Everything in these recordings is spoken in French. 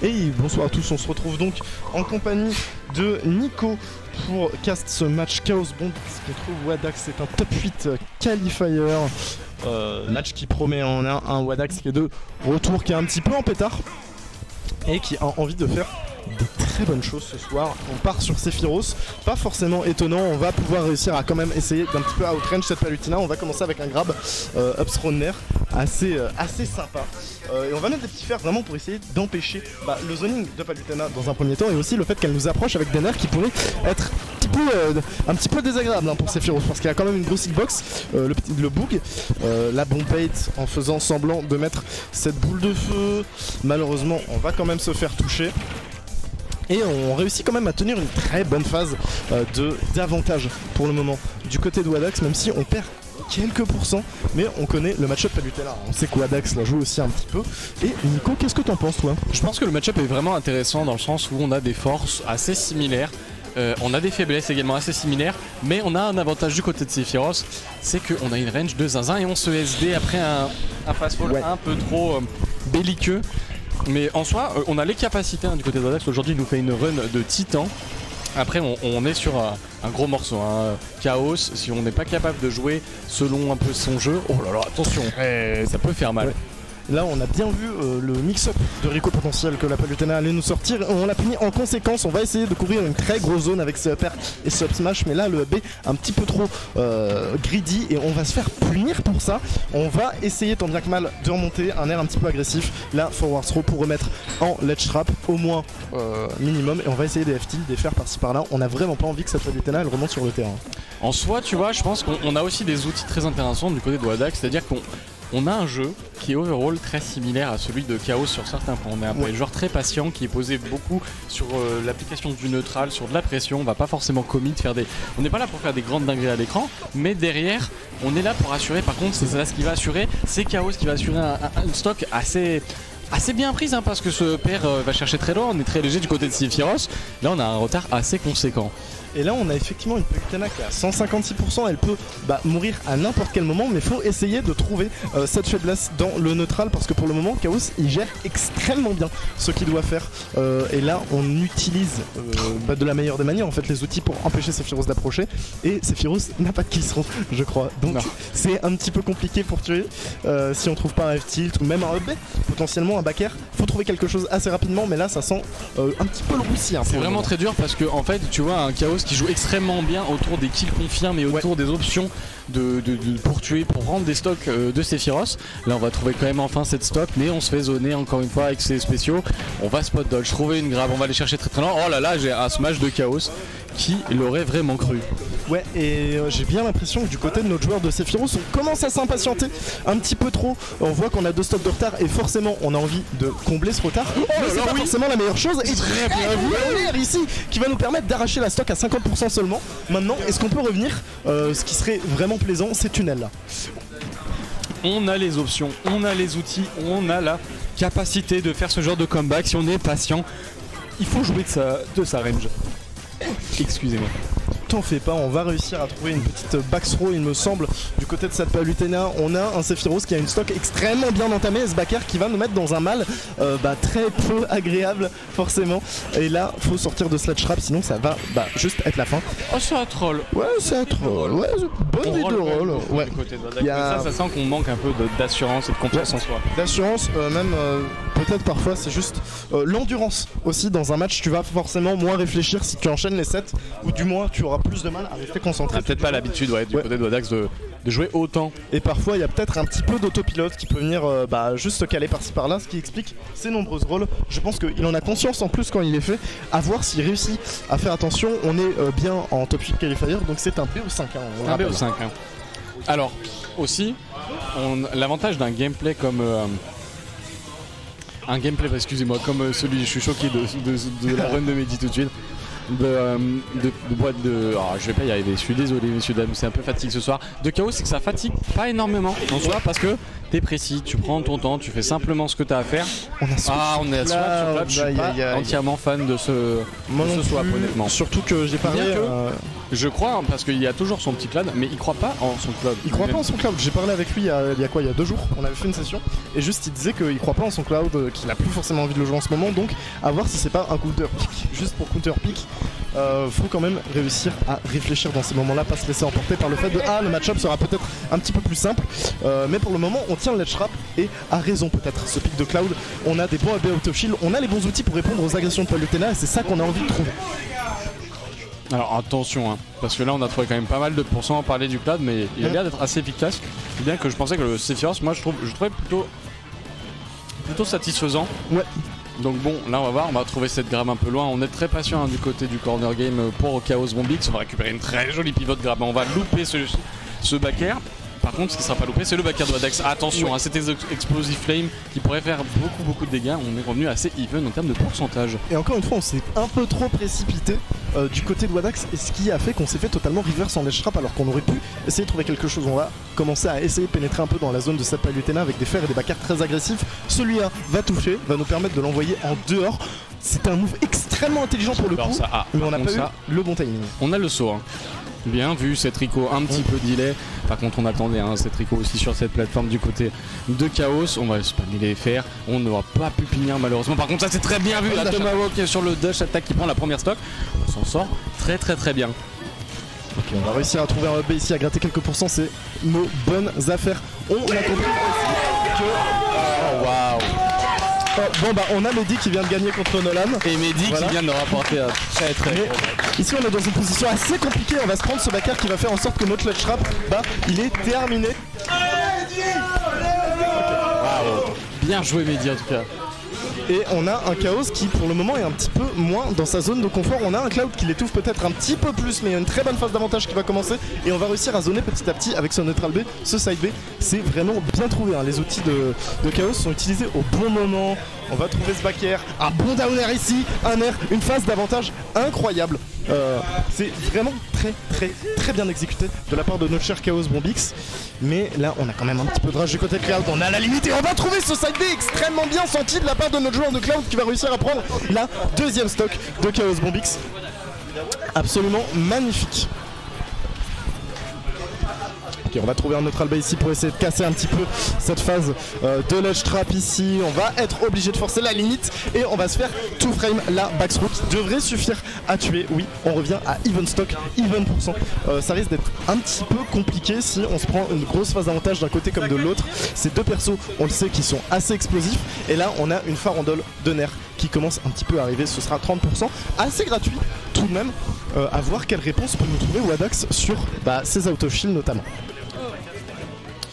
Et bonsoir à tous, on se retrouve donc en compagnie de Nico pour cast ce match Chaos Bond contre Wadax. C'est un top 8 qualifier, match qui promet en un Wadax qui est de retour, qui est un petit peu en pétard et qui a envie de faire des très bonnes choses ce soir. On part sur Sephiroth, pas forcément étonnant, on va pouvoir réussir à quand même essayer d'un petit peu outrange cette Palutena. On va commencer avec un grab Upthrown assez sympa. Et on va mettre des petits fers vraiment pour essayer d'empêcher le zoning de Palutena dans un premier temps, et aussi le fait qu'elle nous approche avec des nerfs qui pourraient être un petit peu désagréable pour Sephiroth, parce qu'il y a quand même une grosse hitbox, le boog, la bomb bait en faisant semblant de mettre cette boule de feu. Malheureusement on va quand même se faire toucher. Et on réussit quand même à tenir une très bonne phase d'avantage pour le moment du côté de Wadax, même si on perd quelques pourcents, mais on connaît le match-up Palutena. On sait que Wadax la joue aussi un petit peu. Et Nico, qu'est-ce que t'en penses toi? Je pense que le match-up est vraiment intéressant dans le sens où on a des forces assez similaires. On a des faiblesses également assez similaires, mais on a un avantage du côté de Sephiroth, c'est qu'on a une range de zinzin et on se SD après un fast-fall un peu trop belliqueux. Mais en soi, on a les capacités du côté de Wadax. Aujourd'hui, il nous fait une run de titan. Après, on est sur un gros morceau, Chaos. Si on n'est pas capable de jouer selon un peu son jeu, oh là là, attention, ça peut faire mal. Là on a bien vu le mix-up de Rico potentiel que la Palutena allait nous sortir. On l'a puni en conséquence. On va essayer de couvrir une très grosse zone avec ses upper et ce up smash, mais là le B un petit peu trop greedy et on va se faire punir pour ça. On va essayer tant bien que mal de remonter un air un petit peu agressif, là forward throw pour remettre en ledge trap au moins minimum, et on va essayer des FT, des faire par-ci par-là. On a vraiment pas envie que cette Palutena elle remonte sur le terrain. En soi tu vois, je pense qu'on a aussi des outils très intéressants du côté de Wadax, c'est à dire qu'on a un jeu qui est overall très similaire à celui de Chaos sur certains points. On est un joueur très patient qui est posé beaucoup sur l'application du neutral, sur de la pression. On va pas forcément commit, on n'est pas là pour faire des grandes dingueries à l'écran, mais derrière on est là pour assurer. Par contre c'est ça ce qui va assurer, c'est Chaos qui va assurer un stock assez bien prise, parce que ce père va chercher très loin. On est très léger du côté de Sephiroth. Là on a un retard assez conséquent. Et là on a effectivement une Palutena qui est à 156%, elle peut mourir à n'importe quel moment, mais il faut essayer de trouver cette faiblesse dans le neutral, parce que pour le moment Chaos il gère extrêmement bien ce qu'il doit faire, et là on utilise de la meilleure des manières en fait les outils pour empêcher Sephiroth d'approcher, et Sephiroth n'a pas de kill-throw je crois, donc c'est un petit peu compliqué pour tuer si on trouve pas un F-tilt ou même un up-B, potentiellement un back-air. Faut trouver quelque chose assez rapidement, mais là ça sent un petit peu le roussi. C'est vraiment très dur, parce que en fait tu vois un Chaos qui joue extrêmement bien autour des kills confirmes et autour des options pour tuer, pour rendre des stocks de Sephiroth. Là on va trouver quand même enfin cette stock, mais on se fait zoner encore une fois avec ses spéciaux. On va spot dodge, trouver une grab, on va aller chercher très très loin. Oh là là, j'ai un smash de Chaos qui l'aurait vraiment cru. Ouais, et j'ai bien l'impression que du côté de notre joueur de Sephiroth, on commence à s'impatienter un petit peu trop. On voit qu'on a 2 stocks de retard et forcément on a envie de combler ce retard. Mais c'est pas forcément la meilleure chose. Et très bien ici qui va nous permettre d'arracher la stock à 50% seulement. Maintenant, est-ce qu'on peut revenir ce qui serait vraiment plaisant, ces tunnels là. On a les options, on a les outils, on a la capacité de faire ce genre de comeback si on est patient. Il faut jouer de sa range. Excusez-moi. T'en fais pas, on va réussir à trouver une petite backthrow il me semble du côté de cette Palutena. On a un Sephiroth qui a une stock extrêmement bien entamée, ce backer qui va nous mettre dans un mal très peu agréable forcément. Et là faut sortir de Sledge Trap, sinon ça va juste être la fin. Oh c'est un troll. Ouais c'est un troll, ouais bonne idée de roll. Ouais. Ça sent qu'on manque un peu d'assurance et de confiance en soi. D'assurance, même peut-être parfois c'est juste l'endurance aussi. Dans un match tu vas forcément moins réfléchir si tu enchaînes les sets, ou du moins tu auras plus de mal à rester concentré. Peut-être pas l'habitude du côté de Wadax de jouer autant. Et parfois il y a peut-être un petit peu d'autopilote qui peut venir juste se caler par-ci par-là, ce qui explique ses nombreuses rolls. Je pense qu'il en a conscience en plus quand il est fait. À voir s'il réussit à faire attention. On est bien en top 8 qualifier, donc c'est un BO5. Un BO5. Alors aussi, l'avantage d'un gameplay comme comme celui, je suis choqué de la run de Mehdi tout de suite. de boîte de... Oh, je vais pas y arriver, je suis désolé messieurs dames, c'est un peu fatigue ce soir. De Chaos, c'est que ça fatigue pas énormément en soi parce que t'es précis, tu prends ton temps, tu fais simplement ce que t'as à faire. On a on est à Swap, je suis pas entièrement fan de ce swap honnêtement. Surtout que j'ai parlé... Je crois, hein, parce qu'il y a toujours son petit cloud, mais il croit pas en son cloud. Il croit pas en son cloud. J'ai parlé avec lui il y a quoi, il y a 2 jours. On avait fait une session et juste il disait qu'il croit pas en son cloud, qu'il a plus forcément envie de le jouer en ce moment. Donc à voir si c'est pas un counter pick. Juste pour counter pick, faut quand même réussir à réfléchir dans ces moments-là, pas se laisser emporter par le fait de le match-up sera peut-être un petit peu plus simple. Mais pour le moment, on tient le ledge trap et a raison peut-être ce pick de cloud. On a des bons AB auto shield, on a les bons outils pour répondre aux agressions de Palutena et c'est ça qu'on a envie de trouver. Alors attention, hein, parce que là on a trouvé quand même pas mal de pourcents à parler du cloud, mais il a l'air d'être assez efficace. Bien que je pensais que le Sephiroth, moi je trouvais plutôt satisfaisant. Ouais. Donc bon, là on va voir, on va trouver cette grab un peu loin. On est très patient hein, du côté du corner game pour Chaos Bombix. On va récupérer une très jolie pivot grab. On va louper ce back air. Par contre, ce qui sera pas loupé, c'est le back air de Wadax. Attention, ouais. Cet Explosive Flame qui pourrait faire beaucoup de dégâts. On est revenu assez even en termes de pourcentage. Et encore une fois, on s'est un peu trop précipité du côté de Wadax, et ce qui a fait qu'on s'est fait totalement reverse en ledge trap alors qu'on aurait pu essayer de trouver quelque chose. On va commencer à essayer de pénétrer un peu dans la zone de cette Palutena avec des fers et des back airs très agressifs. Celui-là va toucher, va nous permettre de l'envoyer en dehors. C'est un move extrêmement intelligent pour le coup, mais on n'a pas eu le bon timing. On a le saut, hein. Bien vu, cette Rico un petit peu delay. Par contre, on attendait cette Rico aussi sur cette plateforme du côté de Chaos. On va spammer les FR. On n'aura pas pu punir malheureusement. Par contre, ça c'est très bien vu. La Tomahawk sur le dash attack qui prend la première stock. On s'en sort très bien. Ok, on va réussir à trouver un hub ici, à gratter quelques pourcents. C'est nos bonnes affaires. On a compris que. Oh waouh! Bon bah on a Mehdi qui vient de gagner contre Nolan. Et Mehdi qui vient de rapporter un très ici on est dans une position assez compliquée. On va se prendre ce backer qui va faire en sorte que notre ledge trap, il est terminé. Wow. Bien joué Mehdi en tout cas. Et on a un Chaos qui pour le moment est un petit peu moins dans sa zone de confort. On a un Cloud qui l'étouffe peut-être un petit peu plus, mais il y a une très bonne phase d'avantage qui va commencer. Et on va réussir à zoner petit à petit avec ce neutral B, ce side B. C'est vraiment bien trouvé, hein. Les outils de Chaos sont utilisés au bon moment. On va trouver ce back air, un bon down air ici, un air, une phase d'avantage incroyable. C'est vraiment très bien exécuté de la part de notre cher Chaos Bombix. Mais là on a quand même un petit peu de rage du côté de Cloud. On a la limite et on va trouver ce side B extrêmement bien senti de la part de notre joueur de Cloud qui va réussir à prendre la deuxième stock de Chaos Bombix. Absolument magnifique. Ok, on va trouver un neutral B ici pour essayer de casser un petit peu cette phase de ledge trap ici. On va être obligé de forcer la limite et on va se faire two frame la backstroke qui devrait suffire à tuer. Oui, on revient à even stock, even pourcent. Ça risque d'être un petit peu compliqué si on se prend une grosse phase d'avantage d'un côté comme de l'autre. Ces deux persos, on le sait, qui sont assez explosifs. Et là, on a une farandole de nerfs qui commence un petit peu à arriver. Ce sera 30%, assez gratuit tout de même. À voir quelle réponse peut nous trouver Wadax sur ses auto-shield notamment.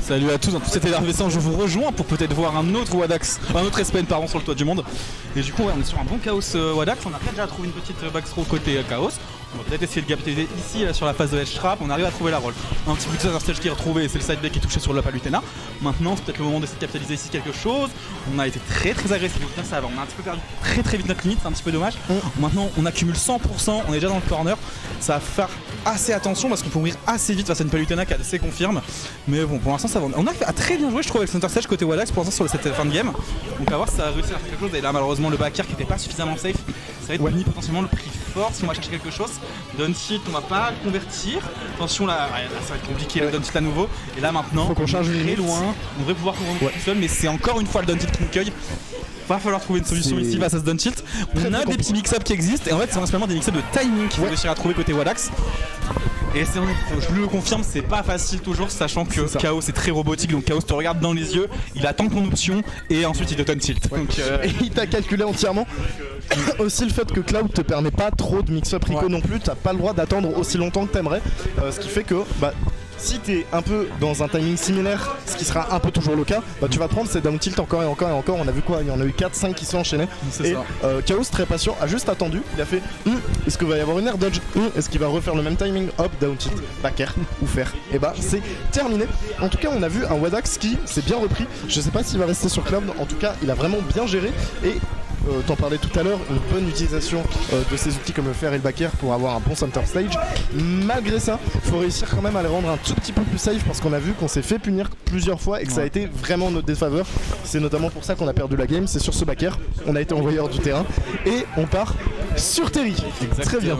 Salut à tous, en plus c'était Darvessan, je vous rejoins pour peut-être voir un autre Wadax, un autre SPN pardon sur le toit du monde. Et du coup on est sur un bon Chaos Wadax, on a déjà trouvé une petite backstroke côté Chaos. On va peut-être essayer de capitaliser ici là, sur la phase de edge trap, on arrive à trouver la roll. Un petit bout de stage qui est retrouvé, c'est le side B qui est touché sur la Palutena. Maintenant c'est peut-être le moment d'essayer de capitaliser ici quelque chose. On a été très agressif, ça va, on a un petit peu perdu très vite notre limite, c'est un petit peu dommage. Maintenant on accumule 100%, on est déjà dans le corner. Ça va faire assez attention parce qu'on peut mourir assez vite face à une Palutena qui a assez confirme. Mais bon pour l'instant ça va. On a fait très bien joué je trouve avec Center Stage côté Wadax pour l'instant sur cette fin de game. Donc à voir si ça a réussi à faire quelque chose. Et là malheureusement le back air qui n'était pas suffisamment safe. Ça va être potentiellement le prix fort si on va chercher quelque chose. Downtilt on va pas le convertir. Attention là ça va être compliqué le downtilt à nouveau. Et là maintenant faut qu'on change très loin. On devrait pouvoir couvrir tout seul mais c'est encore une fois le downtilt qui nous cueille. Va falloir trouver une solution ici face à ce downtilt. On a des petits mix-up qui existent et en fait c'est principalement des mix-up de timing qu'il faut réussir à trouver côté Wadax. Et je le confirme, c'est pas facile toujours, sachant que Chaos est très robotique, donc Chaos te regarde dans les yeux, il attend ton option et ensuite il te donne tilt. Donc, et il t'a calculé entièrement. Aussi le fait que Cloud te permet pas trop de mix-up Rico non plus, t'as pas le droit d'attendre aussi longtemps que t'aimerais, ce qui fait que si t'es un peu dans un timing similaire, ce qui sera un peu toujours le cas, tu vas prendre ces down tilt encore et encore et encore. On a vu quoi, il y en a eu 4-5 qui sont enchaînés. Et Chaos très patient a juste attendu, il a fait est-ce qu'il va y avoir une air dodge, est-ce qu'il va refaire le même timing, hop, down tilt, back air ou faire. Et c'est terminé. En tout cas on a vu un Wadax qui s'est bien repris. Je sais pas s'il va rester sur Cloud, en tout cas il a vraiment bien géré et t'en parlais tout à l'heure, une bonne utilisation de ces outils comme le fer et le back air pour avoir un bon center stage. Malgré ça, faut réussir quand même à les rendre un tout petit peu plus safe parce qu'on a vu qu'on s'est fait punir plusieurs fois et que ça a été vraiment notre défaveur. C'est notamment pour ça qu'on a perdu la game, c'est sur ce back air. On a été envoyé hors du terrain et on part sur Terry. Très bien.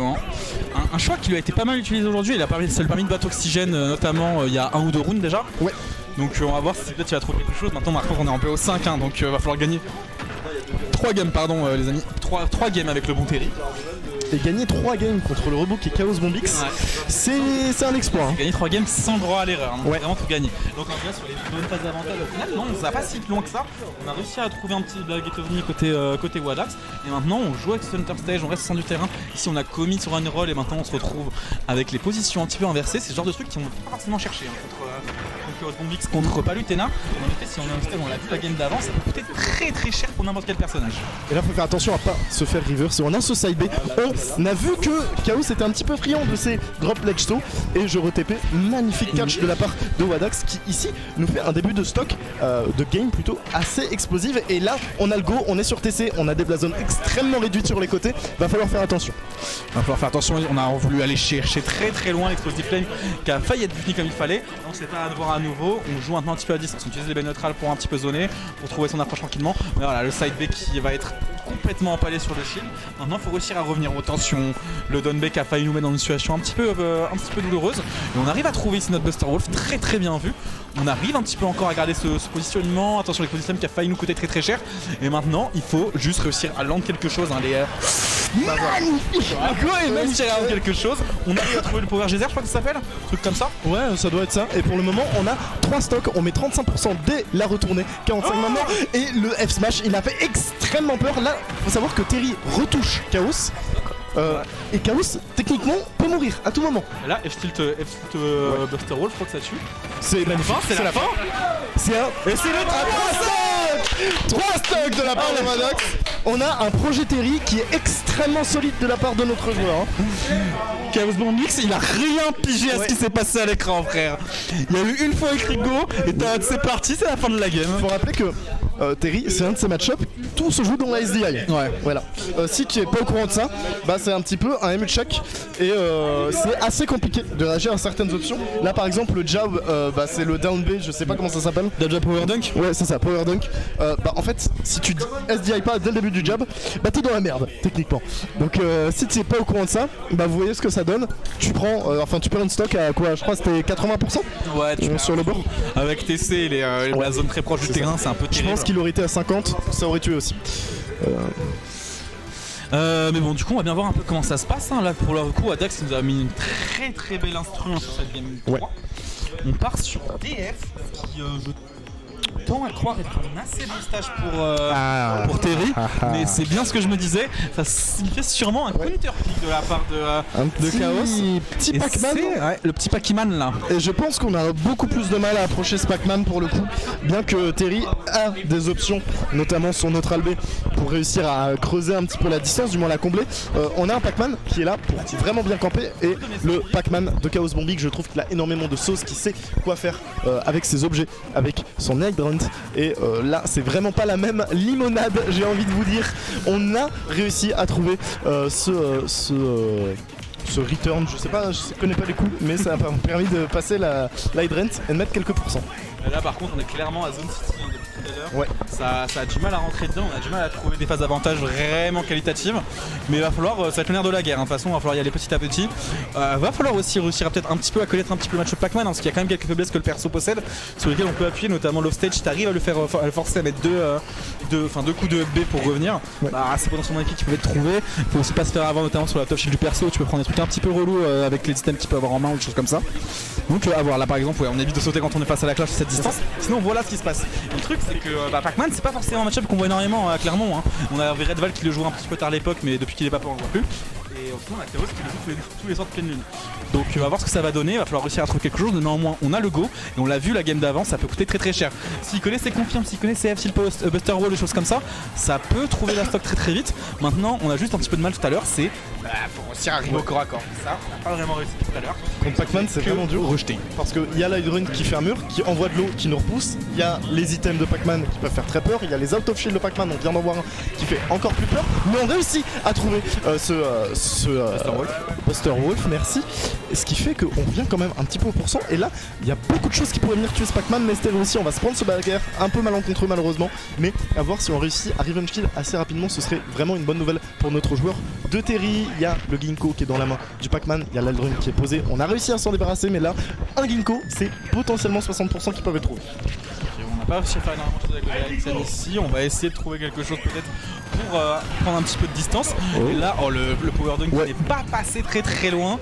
Un choix qui lui a été pas mal utilisé aujourd'hui. Ça lui a permis de battre Oxygène, notamment il y a 1 ou 2 rounds déjà. Ouais. Donc on va voir si peut-être il va trouver quelque chose. Maintenant, par contre, on est en PO5, hein, donc va falloir gagner 3 games, pardon, les amis. 3 games avec le bon Terry. Et gagner 3 games contre le robot qui est Chaos Bombix, c'est un exploit. Hein. Gagner 3 games sans droit à l'erreur, donc vraiment tout gagner. Donc en fait, sur les bonnes phases d'avantage, au final, non, ça va pas si loin que ça. On a réussi à trouver un petit Get ovni côté Wadax. Et maintenant, on joue avec Center Stage, on reste au centre du terrain. Ici, on a commis sur un roll et maintenant, on se retrouve avec les positions un petit peu inversées. C'est ce genre de trucs qu'on va pas forcément chercher contre Chaos Bombix, contre Palutena. En effet, si on est en style, on l'a vu la game d'avant, ça peut coûter très très cher pour n'importe quel personnage. Et là, faut faire attention à pas se faire reverse. On a ce side B. On a vu que Chaos était un petit peu friand de ses drop ledge saut et je re-TP. Magnifique catch de la part de Wadax qui ici nous fait un début de stock, de game plutôt assez explosive. Et là, on a le go, on est sur TC, on a des blazones extrêmement réduites sur les côtés. Va falloir faire attention. Va falloir faire attention, on a voulu aller chercher très loin l'explosive flame qui a failli être fini comme il fallait. Donc c'est pas à devoir à nouveau. On joue maintenant un petit peu à distance, on utilise les baies neutrales pour un petit peu zoner, pour trouver son approche tranquillement. Mais voilà, le side B qui va être complètement empalé sur le shield. Maintenant, il faut réussir à revenir aux tensions. Le down B qui a failli nous mettre dans une situation un petit peu douloureuse. Et on arrive à trouver ici notre Buster Wolf, très bien vu. On arrive un petit peu encore à garder ce positionnement. Attention, l'exposition qui a failli nous coûter très très cher. Et maintenant, il faut juste réussir à land quelque chose. Hein, Magnifique. Et même si à quelque chose, on arrive à trouver le Power Geyser, je crois que ça s'appelle. Un truc comme ça. Ouais, ça doit être ça. Et pour le moment, on a 3 stocks. On met 35% dès la retournée. 45 maintenant. Et le F-Smash, il a fait extrêmement peur. Là, faut savoir que Terry retouche Chaos. Et Chaos, techniquement, peut mourir à tout moment. Et là, F-Tilt Buster Wall, je crois que ça tue. C'est magnifique. C'est la fin. C'est un. Et c'est le 3 stocks de la part de Wadax. On a un projet Terry qui est extrêmement solide de la part de notre joueur. Hein. Chaos Bombix, il a rien pigé à ce qui s'est passé à l'écran, frère. Il y a eu une fois écrit go et c'est parti, c'est la fin de la game. Faut rappeler que Terry, c'est un de ses match-up, tout se joue dans la SDI. Ouais. Voilà. Si tu es pas au courant de ça, bah c'est un petit peu un MU check et c'est assez compliqué de réagir à certaines options. Là par exemple le jab, bah c'est le down B, je sais pas comment ça s'appelle. Jab Power Dunk. Ouais c'est ça, Power Dunk. Bah en fait si tu SDI pas dès le début du jab, bah t'es dans la merde techniquement. Donc si tu es pas au courant de ça, bah vous voyez ce que ça donne. Tu prends, tu perds une stock à quoi, je crois que c'était 80%. Ouais, tu sur le bord. Avec TC la zone très proche du terrain, c'est un peu terrible. Je pense qu'il aurait été à 50, ça aurait tué aussi. Mais bon, du coup, on va bien voir un peu comment ça se passe. Hein. Là, pour le coup, Wadax nous a mis une très belle instru sur cette game 3. Ouais. On part sur DF, qui je tends à croire être un assez bon stage pour Terry, mais c'est bien ce que je me disais. Ça signifiait sûrement un counter-pick de la part de Chaos. Petit Pac-Man, le petit Pac-Man là. Et je pense qu'on a beaucoup plus de mal à approcher ce Pac-Man pour le coup, bien que Terry a des options, notamment son neutral B, pour réussir à creuser un petit peu la distance, du moins la combler. On a un Pac-Man qui est là pour vraiment bien camper, et le Pac-Man de Chaos Bombix, je trouve qu'il a énormément de sauce, qui sait quoi faire avec ses objets, avec son egg grunt. Et là c'est vraiment pas la même limonade, j'ai envie de vous dire. On a réussi à trouver ce return, je sais pas, je connais pas les coups, mais ça a permis de passer la Hydrant et de mettre quelques pourcents. Et là par contre on est clairement à Zone City depuis tout à l'heure. Ouais. Ça a du mal à rentrer dedans, on a du mal à trouver des phases d'avantage vraiment qualitatives. Mais il va falloir, ça va être le nerf de la guerre, hein. De toute façon il va falloir y aller petit à petit. Va falloir aussi réussir à peut-être un petit peu à connaître un petit peu le match de Pac-Man, hein, parce qu'il y a quand même quelques faiblesses que le perso possède, sur lesquelles on peut appuyer, notamment l'offstage. Tu arrives à le forcer à mettre deux coups de B pour revenir. Ouais. Bah, c'est potentiellement une équipe qui peut être trouvée. Il faut aussi pas se faire avoir, notamment sur la top shield du perso, tu peux prendre des trucs un petit peu relous avec les items qu'il peut avoir en main ou des choses comme ça. Donc à voir, là par exemple, on évite de sauter quand on est face à la clash à cette distance. Sinon voilà ce qui se passe. Et le truc c'est que Pac-Man c'est pas forcément un match-up qu'on voit énormément à Clermont. Hein. On a Red Val qui le joue un petit peu tard à l'époque, mais depuis qu'il est pas on le voit plus. Et au final on a Chaos qui le joue tous les soirs de pleine lune. Donc on va voir ce que ça va donner, il va falloir réussir à trouver quelque chose, mais néanmoins on a le go, et on l'a vu la game d'avant, ça peut coûter très cher. S'il connaît ses confirmes, s'il connaît ses F, Buster Wall, des choses comme ça, ça peut trouver la stock très vite. Maintenant on a juste un petit peu de mal tout à l'heure, c'est faut réussir à arriver au corps à corps. Ça, on n'a pas vraiment réussi tout à l'heure. Contre Pac-Man c'est vraiment dur. Rejeté. Parce qu'il y a l'Hydrun qui fait un mur, qui envoie de l'eau, qui nous repousse. Il y a les items de Pac-Man qui peuvent faire très peur. Il y a les out of shield de Pac-Man, on vient d'en voir un qui fait encore plus peur. Mais on réussit à trouver ce Buster Wolf, merci. Et ce qui fait qu'on revient quand même un petit peu au pourcent. Et là, il y a beaucoup de choses qui pourraient venir tuer ce Pac-Man, mais c'était réussi. On va se prendre ce bagarre un peu malencontreux malheureusement. Mais à voir si on réussit à revenge kill assez rapidement, ce serait vraiment une bonne nouvelle pour notre joueur de Terry. Il y a le Ginkgo qui est dans la main du Pac-Man, il y a l'Aldrun qui est posé. On a réussi à s'en débarrasser, mais là, un Ginkgo, c'est potentiellement 60% qui peuvent être trouvés. On n'a pas réussi à faire énormément de choses avec le Relaxen ici. On va essayer de trouver quelque chose peut-être pour prendre un petit peu de distance. Et là, le Power Dunk n'est pas passé très loin.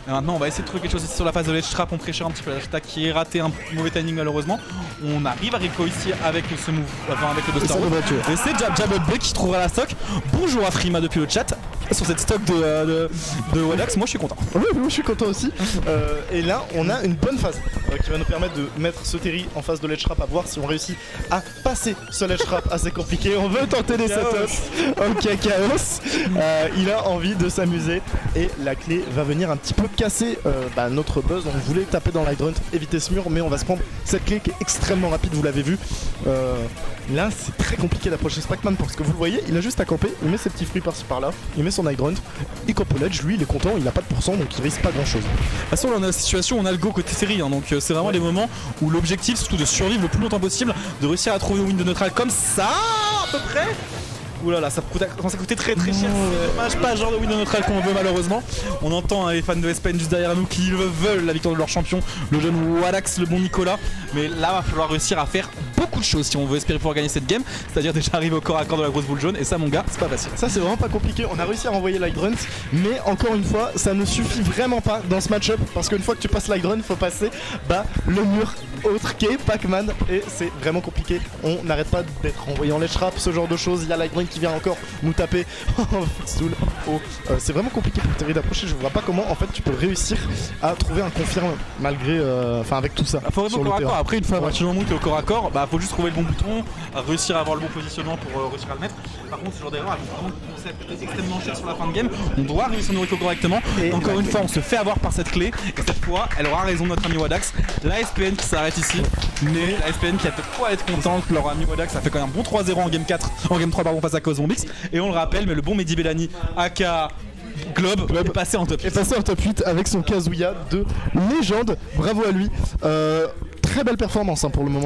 Et maintenant on va essayer de trouver quelque chose ici sur la phase de ledge trap, on prêchera un petit peu la attaque qui est raté, un mauvais timing malheureusement. On arrive à Rico ici avec ce move, enfin avec le Buster Wolf. Et c'est Jab B qui trouvera la stock. Bonjour à Frima depuis le chat sur cette stock de Wadax, moi je suis content. Oui, moi je suis content aussi. Et là on a une bonne phase qui va nous permettre de mettre ce Terry en phase de ledge trap, à voir si on réussit à passer ce ledge trap assez compliqué. On veut tenter des setups. Ok, Chaos. Il a envie de s'amuser et la clé va venir un petit peu casser notre buzz. On voulait taper dans l'Hydrunt, éviter ce mur, mais on va se prendre cette clé qui est extrêmement rapide, vous l'avez vu. Là c'est très compliqué d'approcher ce Pac-Man parce que vous le voyez, il a juste à camper, il met ses petits fruits par-ci par-là, il met son Hydrunt, il campe au ledge, lui il est content, il a pas de pourcent donc il risque pas grand chose. De toute façon là on a la situation, on a le go côté série hein, donc c'est vraiment les moments où l'objectif surtout de survivre le plus longtemps possible, de réussir à trouver une win de neutral comme ça à peu près. Oulala, là, ça commence à coûter très cher. C'est dommage, pas le genre de win neutral qu'on veut malheureusement. On entend les fans de SPN juste derrière nous qui veulent la victoire de leur champion, le jeune Wadax, le bon Nicolas. Mais là, va falloir réussir à faire beaucoup de choses si on veut espérer pouvoir gagner cette game. C'est-à-dire déjà arriver au corps à corps de la grosse boule jaune. Et ça, mon gars, c'est pas facile. Ça, c'est vraiment pas compliqué. On a réussi à renvoyer l'Hydrunt, mais encore une fois, ça ne suffit vraiment pas dans ce match-up parce qu'une fois que tu passes l'Hydrunt, faut passer le mur autre qu'est Pac-Man et c'est vraiment compliqué. On n'arrête pas d'être renvoyé en ledge trap, ce genre de choses. Il y a l'Hydrunt qui vient encore nous taper. C'est vraiment compliqué pour Terry d'approcher. Je vois pas comment en fait tu peux réussir à trouver un confirme malgré avec tout ça. Faut rester au corps à corps. Après une fois tu es au corps à corps, faut juste trouver le bon bouton, réussir à avoir le bon positionnement pour réussir à le mettre. Par contre ce genre d'erreur elles vont vraiment commencer à coûter extrêmement cher sur la fin de game. On doit réussir à nous Rico correctement. Et encore une fois on se fait avoir par cette clé. Et cette fois elle aura raison notre ami Wadax. La SPN qui s'arrête ici. Mais la SPN qui a peut-être quoi être contente. Leur ami Wadax a fait quand même un bon 3-0 en game 4. En game 3 pardon face à Chaos Bombix. Et on le rappelle, mais le bon Mehdi Bellani aka Globe est passé en top 8. Est passé en top 8 avec son Kazuya de légende. Bravo à lui. Très belle performance pour le moment.